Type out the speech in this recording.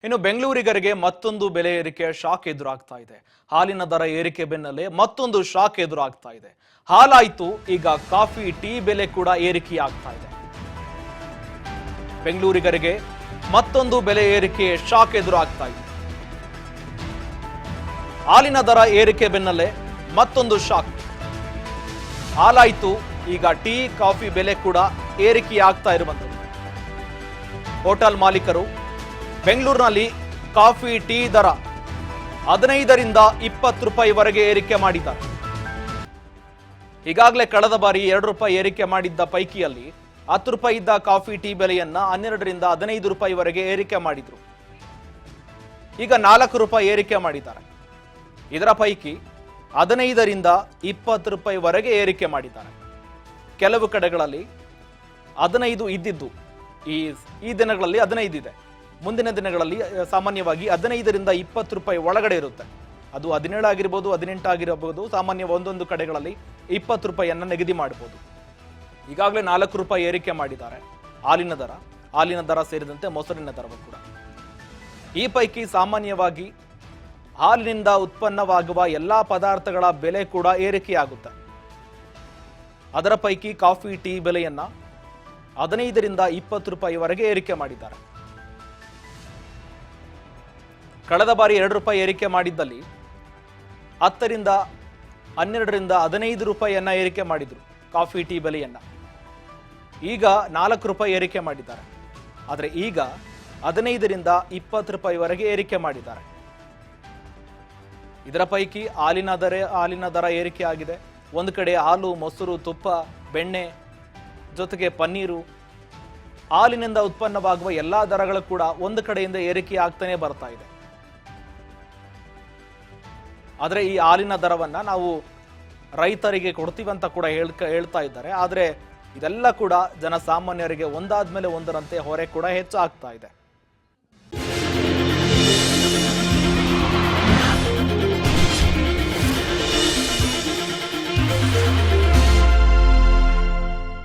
ಇನ್ನು ಬೆಂಗಳೂರಿಗರಿಗೆ ಮತ್ತೊಂದು ಬೆಲೆ ಏರಿಕೆ ಶಾಕ್ ಎದುರಾಗ್ತಾ ಇದೆ. ಹಾಲಿನ ದರ ಏರಿಕೆ ಬೆನ್ನಲ್ಲೇ ಮತ್ತೊಂದು ಶಾಕ್ ಎದುರಾಗ್ತಾ ಇದೆ. ಹಾಲಾಯ್ತು, ಈಗ ಕಾಫಿ ಟೀ ಬೆಲೆ ಕೂಡ ಏರಿಕೆಯಾಗ್ತಾ ಇದೆ. ಬೆಂಗಳೂರಿಗರಿಗೆ ಮತ್ತೊಂದು ಬೆಲೆ ಏರಿಕೆ ಶಾಕ್ ಎದುರಾಗ್ತಾ ಇದೆ. ಹಾಲಿನ ದರ ಏರಿಕೆ ಬೆನ್ನಲ್ಲೇ ಮತ್ತೊಂದು ಶಾಕ್. ಹಾಲಾಯ್ತು, ಈಗ ಟೀ ಕಾಫಿ ಬೆಲೆ ಕೂಡ ಏರಿಕೆಯಾಗ್ತಾ ಇರುವಂಥದ್ದು. ಹೋಟೆಲ್ ಮಾಲೀಕರು ಬೆಂಗಳೂರಿನಲ್ಲಿ ಕಾಫಿ ಟೀ ದರ 15ರಿಂದ 20 ರೂಪಾಯಿವರೆಗೆ ಏರಿಕೆ ಮಾಡಿದ್ದಾರೆ. ಈಗಾಗಲೇ ಕಳೆದ ಬಾರಿ 2 ರೂಪಾಯಿ ಏರಿಕೆ ಮಾಡಿದ್ದ ಪೈಕಿಯಲ್ಲಿ 10 ರೂಪಾಯಿ ಇದ್ದ ಕಾಫಿ ಟೀ ಬೆಲೆಯನ್ನ 12ರಿಂದ 15 ರೂಪಾಯಿವರೆಗೆ ಏರಿಕೆ ಮಾಡಿದ್ರು. ಈಗ 4 ರೂಪಾಯಿ ಏರಿಕೆ ಮಾಡಿದ್ದಾರೆ. ಇದರ ಪೈಕಿ 15ರಿಂದ 20 ರೂಪಾಯಿವರೆಗೆ ಏರಿಕೆ ಮಾಡಿದ್ದಾರೆ. ಕೆಲವು ಕಡೆಗಳಲ್ಲಿ 15 ಇದ್ದಿದ್ದು ಈ ದಿನಗಳಲ್ಲಿ 15 ಇದೆ. ಮುಂದಿನ ದಿನಗಳಲ್ಲಿ ಸಾಮಾನ್ಯವಾಗಿ 15ರಿಂದ 20 ರೂಪಾಯಿ ಒಳಗಡೆ ಇರುತ್ತೆ. ಅದು 17 ಆಗಿರ್ಬೋದು, 18 ಆಗಿರಬಹುದು. ಸಾಮಾನ್ಯ ಒಂದೊಂದು ಕಡೆಗಳಲ್ಲಿ 20 ರೂಪಾಯಿಯನ್ನ ನಿಗದಿ ಮಾಡಬಹುದು. ಈಗಾಗಲೇ 4 ರೂಪಾಯಿ ಏರಿಕೆ ಮಾಡಿದ್ದಾರೆ ಹಾಲಿನ ದರ ಸೇರಿದಂತೆ ಮೊಸರಿನ ದರವು ಕೂಡ. ಈ ಪೈಕಿ ಸಾಮಾನ್ಯವಾಗಿ ಹಾಲಿನಿಂದ ಉತ್ಪನ್ನವಾಗುವ ಎಲ್ಲಾ ಪದಾರ್ಥಗಳ ಬೆಲೆ ಕೂಡ ಏರಿಕೆಯಾಗುತ್ತೆ. ಅದರ ಪೈಕಿ ಕಾಫಿ ಟೀ ಬೆಲೆಯನ್ನ 15ರಿಂದ 20 ರೂಪಾಯಿವರೆಗೆ ಏರಿಕೆ ಮಾಡಿದ್ದಾರೆ. ಕಳೆದ ಬಾರಿ 2 ರೂಪಾಯಿ ಏರಿಕೆ ಮಾಡಿದ್ದಲ್ಲಿ 10ರಿಂದ 12ರಿಂದ 15 ರೂಪಾಯಿಯನ್ನ ಏರಿಕೆ ಮಾಡಿದ್ರು ಕಾಫಿ ಟೀ ಬೆಲೆಯನ್ನ. ಈಗ 4 ರೂಪಾಯಿ ಏರಿಕೆ ಮಾಡಿದ್ದಾರೆ. ಆದರೆ ಈಗ 15ರಿಂದ 20 ರೂಪಾಯಿವರೆಗೆ ಏರಿಕೆ ಮಾಡಿದ್ದಾರೆ. ಇದರ ಪೈಕಿ ಹಾಲಿನ ದರ ಏರಿಕೆ ಆಗಿದೆ. ಒಂದು ಕಡೆ ಹಾಲು, ಮೊಸರು, ತುಪ್ಪ, ಬೆಣ್ಣೆ ಜೊತೆಗೆ ಪನ್ನೀರು, ಹಾಲಿನಿಂದ ಉತ್ಪನ್ನವಾಗುವ ಎಲ್ಲಾ ದರಗಳು ಕೂಡ ಒಂದು ಕಡೆಯಿಂದ ಏರಿಕೆ ಆಗ್ತಾನೆ ಬರ್ತಾ ಇದೆ. ಆದರೆ ಈ ಹಾಲಿನ ದರವನ್ನ ನಾವು ರೈತರಿಗೆ ಕೊಡ್ತೀವಂತ ಕೂಡ ಹೇಳ್ತಾ ಇದ್ದಾರೆ. ಆದರೆ ಇದೆಲ್ಲ ಕೂಡ ಜನಸಾಮಾನ್ಯರಿಗೆ ಒಂದಾದ್ಮೇಲೆ ಒಂದರಂತೆ ಹೊರೆ ಕೂಡ ಹೆಚ್ಚಾಗ್ತಾ ಇದೆ.